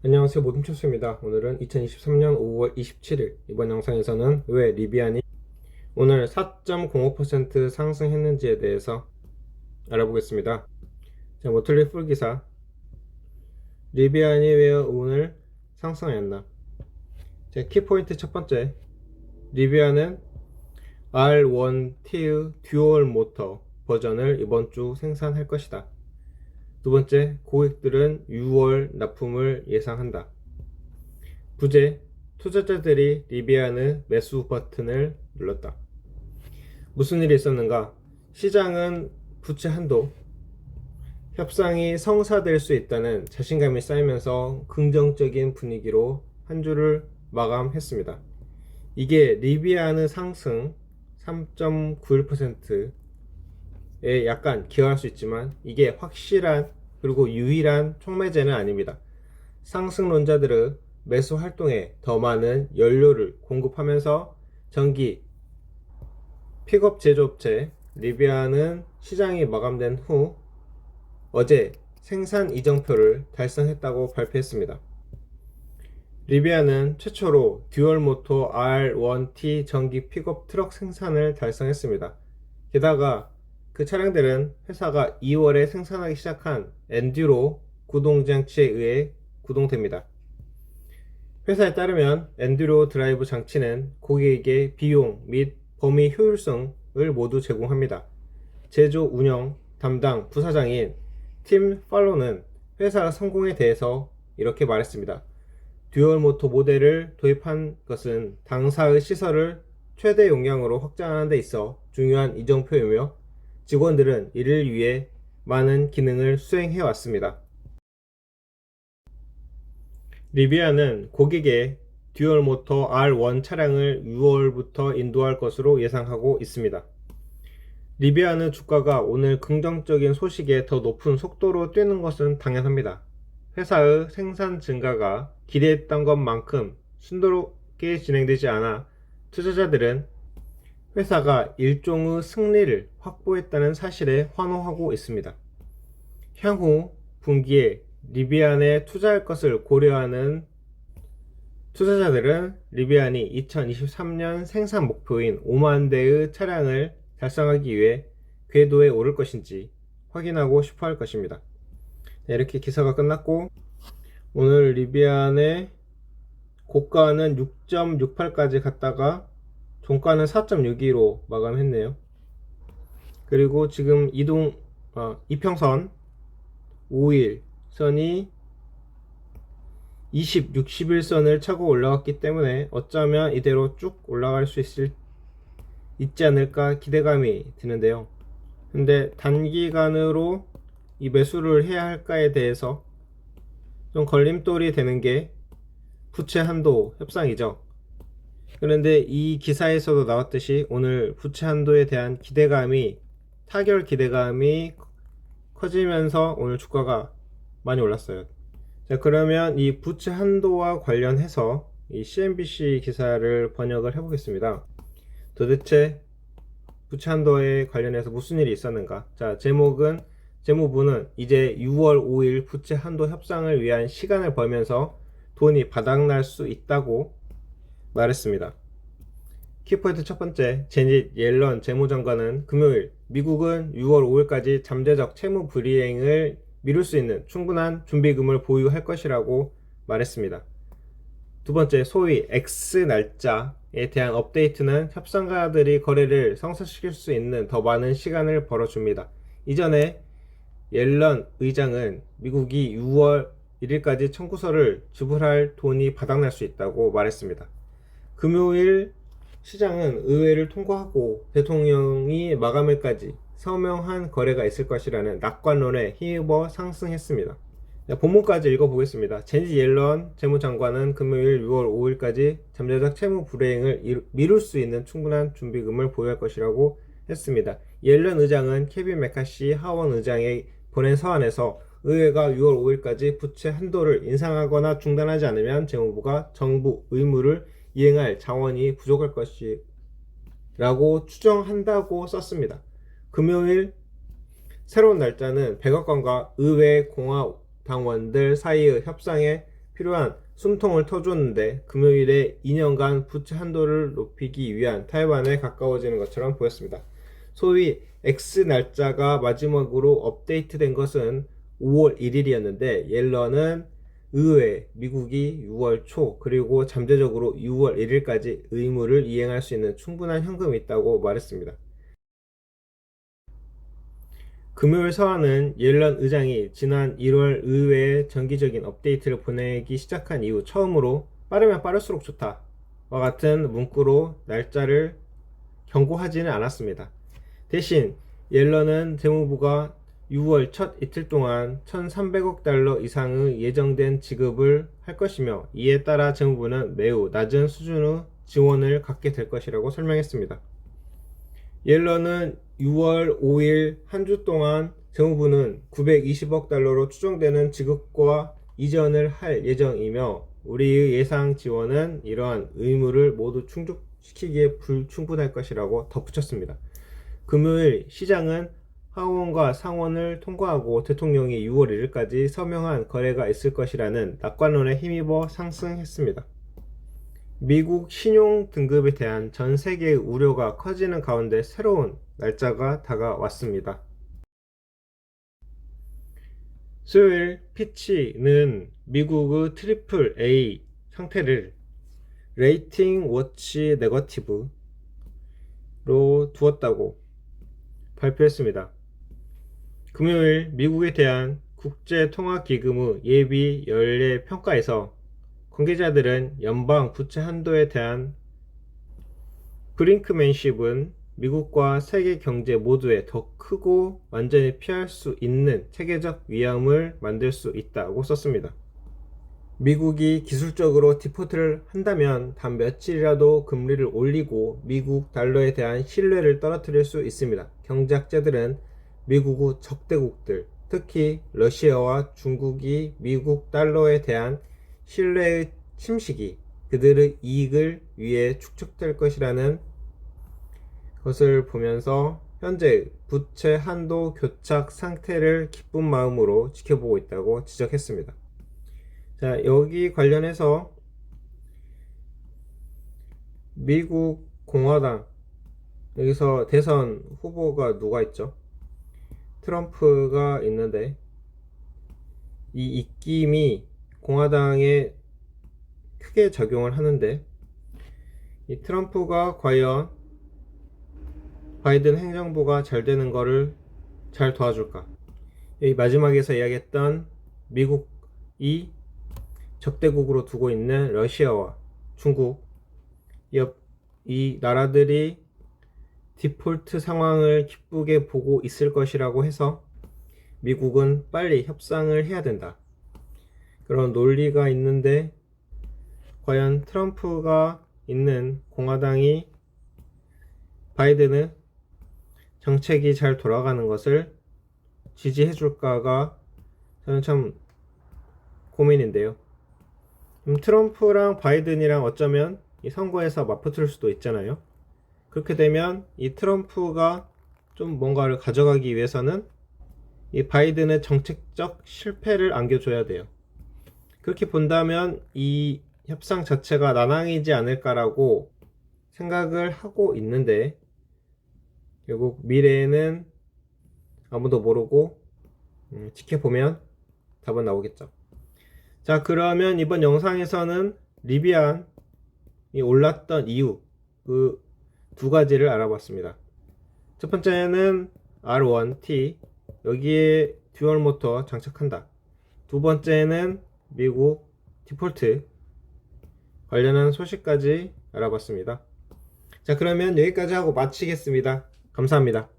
안녕하세요, 모둠철수입니다. 오늘은 2023년 5월 27일, 이번 영상에서는 왜 리비안이 오늘 4.05% 상승했는지에 대해서 알아보겠습니다. 자, 모틀리 풀기사, 리비안이 왜 오늘 상승했나? 자, 키포인트 첫 번째, 리비안은 R1T의 듀얼 모터 버전을 이번 주 생산할 것이다. 두 번째, 고객들은 6월 납품을 예상한다. 부재, 투자자들이 리비안의 매수 버튼을 눌렀다. 무슨 일이 있었는가? 시장은 부채 한도 협상이 성사될 수 있다는 자신감이 쌓이면서 긍정적인 분위기로 한 주를 마감했습니다. 이게 리비안의 상승 3.91%에 약간 기여할 수 있지만 이게 확실한 그리고 유일한 촉매제는 아닙니다. 상승론자들의 매수 활동에 더 많은 연료를 공급하면서 전기 픽업 제조업체 리비안은 시장이 마감된 후 어제 생산 이정표를 달성했다고 발표했습니다. 리비안은 최초로 듀얼 모터 R1T 전기 픽업 트럭 생산을 달성했습니다. 게다가 그 차량들은 회사가 2월에 생산하기 시작한 엔듀로 구동장치에 의해 구동됩니다. 회사에 따르면 엔듀로 드라이브 장치는 고객에게 비용 및 범위 효율성을 모두 제공합니다. 제조 운영 담당 부사장인 팀 팔로는 회사 성공에 대해서 이렇게 말했습니다. 듀얼 모터 모델을 도입한 것은 당사의 시설을 최대 용량으로 확장하는 데 있어 중요한 이정표이며 직원들은 이를 위해 많은 기능을 수행해 왔습니다. 리비안은 고객의 듀얼 모터 R1 차량을 6월부터 인도할 것으로 예상하고 있습니다. 리비안의 주가가 오늘 긍정적인 소식에 더 높은 속도로 뛰는 것은 당연합니다. 회사의 생산 증가가 기대했던 것만큼 순조롭게 진행되지 않아 투자자들은 회사가 일종의 승리를 확보했다는 사실에 환호하고 있습니다. 향후 분기에 리비안에 투자할 것을 고려하는 투자자들은 리비안이 2023년 생산 목표인 5만 대의 차량을 달성하기 위해 궤도에 오를 것인지 확인하고 싶어 할 것입니다. 네, 이렇게 기사가 끝났고 오늘 리비안의 고가는 6.68까지 갔다가 종가는 4.62로 마감했네요. 그리고 지금 이평선 5일 선이 20, 60일선을 차고 올라갔기 때문에 어쩌면 이대로 쭉 올라갈 수 있지 않을까 기대감이 드는데요. 근데 단기간으로 이 매수를 해야 할까에 대해서 좀 걸림돌이 되는 게 부채 한도 협상이죠. 그런데 이 기사에서도 나왔듯이 오늘 부채 한도에 대한 타결 기대감이 커지면서 오늘 주가가 많이 올랐어요. 자, 그러면 이 부채 한도와 관련해서 이 CNBC 기사를 번역을 해보겠습니다. 도대체 부채 한도에 관련해서 무슨 일이 있었는가? 자, 재무부는 이제 6월 5일 부채 한도 협상을 위한 시간을 벌면서 돈이 바닥날 수 있다고 말했습니다. 키포인트 첫 번째, 제닛 옐런 재무장관은 금요일 미국은 6월 5일까지 잠재적 채무 불이행을 미룰 수 있는 충분한 준비금을 보유할 것이라고 말했습니다. 두 번째, 소위 X 날짜에 대한 업데이트는 협상가들이 거래를 성사시킬 수 있는 더 많은 시간을 벌어줍니다. 이전에 옐런 의장은 미국이 6월 1일까지 청구서를 지불할 돈이 바닥날 수 있다고 말했습니다. 금요일 시장은 의회를 통과하고 대통령이 마감일까지 서명한 거래가 있을 것이라는 낙관론에 힘입어 상승했습니다. 본문까지 읽어보겠습니다. 제닛 옐런 재무장관은 금요일 6월 5일까지 잠재적 채무 불이행을 미룰 수 있는 충분한 준비금을 보유할 것이라고 했습니다. 옐런 의장은 케빈 메카시 하원 의장에 보낸 서한에서 의회가 6월 5일까지 부채 한도를 인상하거나 중단하지 않으면 재무부가 정부 의무를 이행할 자원이 부족할 것이라고 추정한다고 썼습니다. 금요일 새로운 날짜는 백악관과 의회 공화당원들 사이의 협상에 필요한 숨통을 터줬는데 금요일에 2년간 부채 한도를 높이기 위한 탈반에 가까워지는 것처럼 보였습니다. 소위 X 날짜가 마지막으로 업데이트된 것은 5월 1일이었는데 옐런은 의회 미국이 6월 초 그리고 잠재적으로 6월 1일까지 의무를 이행할 수 있는 충분한 현금이 있다고 말했습니다. 금요일 서한은 옐런 의장이 지난 1월 의회에 정기적인 업데이트를 보내기 시작한 이후 처음으로 빠르면 빠를수록 좋다와 같은 문구로 날짜를 경고하지는 않았습니다. 대신 옐런은 재무부가 6월 첫 이틀 동안 1,300억 달러 이상의 예정된 지급을 할 것이며 이에 따라 재무부는 매우 낮은 수준의 지원을 갖게 될 것이라고 설명했습니다. 옐런은 6월 5일 한 주 동안 재무부는 920억 달러로 추정되는 지급과 이전을 할 예정이며 우리의 예상 지원은 이러한 의무를 모두 충족시키기에 불충분할 것이라고 덧붙였습니다. 금요일 시장은 하원과 상원을 통과하고 대통령이 6월 1일까지 서명한 거래가 있을 것이라는 낙관론에 힘입어 상승했습니다. 미국 신용 등급에 대한 전 세계의 우려가 커지는 가운데 새로운 날짜가 다가왔습니다. 수요일 피치는 미국의 트리플 A 상태를 레이팅 워치 네거티브로 두었다고 발표했습니다. 금요일 미국에 대한 국제통화기금의 예비 연례 평가에서 관계자들은 연방 부채 한도에 대한 브링크맨십은 미국과 세계 경제 모두에 더 크고 완전히 피할 수 있는 체계적 위험을 만들 수 있다고 썼습니다. 미국이 기술적으로 디폴트를 한다면 단 며칠이라도 금리를 올리고 미국 달러에 대한 신뢰를 떨어뜨릴 수 있습니다. 경제학자들은 미국의 적대국들, 특히 러시아와 중국이 미국 달러에 대한 신뢰의 침식이 그들의 이익을 위해 축적될 것이라는 것을 보면서 현재 부채 한도 교착 상태를 기쁜 마음으로 지켜보고 있다고 지적했습니다. 자, 여기 관련해서 미국 공화당 여기서 대선 후보가 누가 있죠? 트럼프가 있는데 이 입김이 공화당에 크게 작용을 하는데 이 트럼프가 과연 바이든 행정부가 잘 되는 거를 잘 도와줄까? 여기 마지막에서 이야기했던 미국이 적대국으로 두고 있는 러시아와 중국 이 나라들이 디폴트 상황을 기쁘게 보고 있을 것이라고 해서 미국은 빨리 협상을 해야 된다. 그런 논리가 있는데 과연 트럼프가 있는 공화당이 바이든의 정책이 잘 돌아가는 것을 지지해 줄까가 저는 참 고민인데요. 트럼프랑 바이든이랑 어쩌면 이 선거에서 맞붙을 수도 있잖아요. 그렇게 되면 이 트럼프가 좀 뭔가를 가져가기 위해서는 이 바이든의 정책적 실패를 안겨줘야 돼요. 그렇게 본다면 이 협상 자체가 난항이지 않을까라고 생각을 하고 있는데 결국 미래에는 아무도 모르고 지켜보면 답은 나오겠죠. 자, 그러면 이번 영상에서는 리비안이 올랐던 이유 그 두 가지를 알아봤습니다. 첫 번째는 R1T 여기에 듀얼 모터 장착한다. 두 번째는 미국 디폴트 관련한 소식까지 알아봤습니다. 자, 그러면 여기까지 하고 마치겠습니다. 감사합니다.